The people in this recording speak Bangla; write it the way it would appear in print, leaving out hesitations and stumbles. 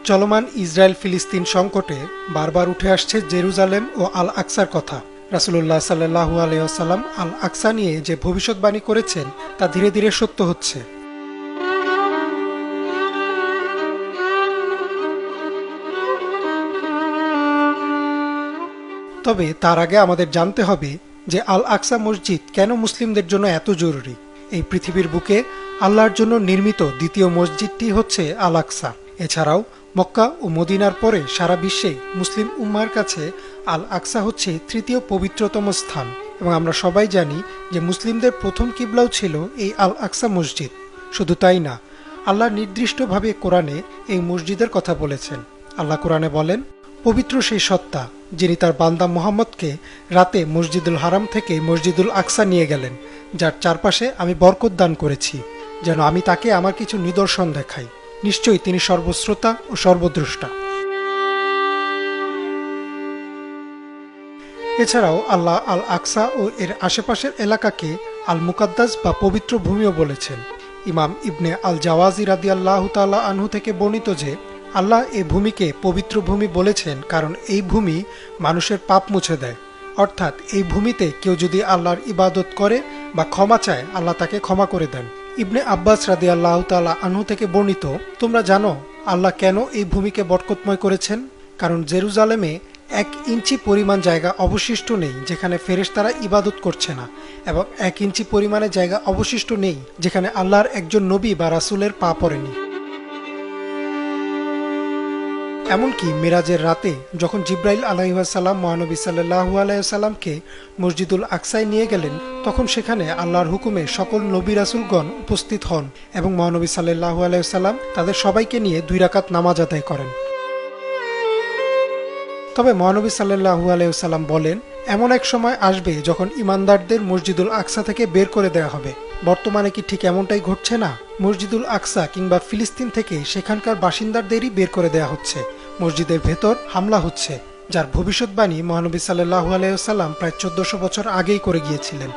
চলমান ইসরায়েল ফিলিস্তিন সংকটে বারবার উঠে আসছে জেরুজালেম ও আল আকসার কথা। রাসূলুল্লাহ সাল্লাল্লাহু আলাইহি ওয়াসাল্লাম আল আকসা নিয়ে যে ভবিষ্যৎবাণী করেছেন তা ধীরে ধীরে সত্য হচ্ছে। তবে তার আগে আমাদের জানতে হবে যে আল আকসা মসজিদ কেন মুসলিমদের জন্য এত জরুরি। এই পৃথিবীর বুকে আল্লাহর জন্য নির্মিত দ্বিতীয় মসজিদটি হচ্ছে আল আকসা। এছাড়াও মক্কা ও মদিনার পরে সারা বিশ্বে মুসলিম উম্মার কাছে আল আকসা হচ্ছে তৃতীয় পবিত্রতম স্থান, এবং আমরা সবাই জানি যে মুসলিমদের প্রথম কিবলাও ছিল এই আল আকসা মসজিদ। শুধু তাই না, আল্লাহ নির্দিষ্টভাবে কোরআনে এই মসজিদের কথা বলেছেন। আল্লাহ কোরআনে বলেন, পবিত্র সেই সত্তা যিনি তার বান্দা মুহাম্মদকে রাতে মসজিদুল হারাম থেকে মসজিদুল আকসা নিয়ে গেলেন, যার চারপাশে আমি বরকত দান করেছি, যেন আমি তাকে আমার কিছু নিদর্শন দেখাই। নিশ্চয়ই তিনি সর্বশ্রোতা ও সর্বদ্রষ্টা। এছাড়াও আল্লাহ আল আকসা ও এর আশেপাশের এলাকাকে আল মুকাদ্দাস বা পবিত্র ভূমিও বলেছেন। ইমাম ইবনে আল জাওয়াজি রাদিয়াল্লাহু তাআলা আনহু থেকে বর্ণিত যে আল্লাহ এই ভূমিকে পবিত্র ভূমি বলেছেন কারণ এই ভূমি মানুষের পাপ মুছে দেয়। অর্থাৎ এই ভূমিতে কেউ যদি আল্লাহর ইবাদত করে বা ক্ষমা চায়, আল্লাহ তাকে ক্ষমা করে দেন। ইবনে আব্বাস রাদিয়াল্লাহু তাআলা আনহু থেকে বর্ণিত, তোমরা জানো আল্লাহ কেন এই ভূমিকে বরকতময় করেছেন? কারণ জেরুজালেমে 1 ইঞ্চি পরিমাণ জায়গা অবশিষ্ট নেই যেখানে ফেরেশতারা ইবাদত করছে না, এবং 1 ইঞ্চি পরিমাণে জায়গা অবশিষ্ট নেই যেখানে আল্লাহর একজন নবী বা রাসূলের পা পড়েনি। এমনকি মিরাজের রাতে যখন জিব্রাইল আলাইহিস সালাম মহানবী সাল্লাল্লাহু আলাইহি ওয়াসাল্লামকে মসজিদুল আকসায় নিয়ে গেলেন, তখন সেখানে আল্লাহর হুকুমে সকল নবী রাসূলগণ উপস্থিত হন এবং মহানবী সাল্লাল্লাহু আলাইহি ওয়াসাল্লাম তাদের সবাইকে নিয়ে 2 রাকাত নামাজ আদায় করেন। তবে মহানবী সাল্লাল্লাহু আলাইহি ওয়াসাল্লাম বলেন, এমন এক সময় আসবে যখন ঈমানদারদের মসজিদুল আকসা থেকে বের করে দেওয়া হবে। বর্তমানে কি ঠিক এমনটাই ঘটছে না? মসজিদুল আকসা কিংবা ফিলিস্তিন থেকে সেখানকার বাসিন্দাদেরই বের করে দেওয়া হচ্ছে, মসজিদের ভেতর হামলা হচ্ছে, যার ভবিষ্যৎবাণী মহানবী সাল্লাল্লাহু আলাইহি ওয়াসাল্লাম প্রায় 1400 বছর আগেই করে গিয়েছিলেন।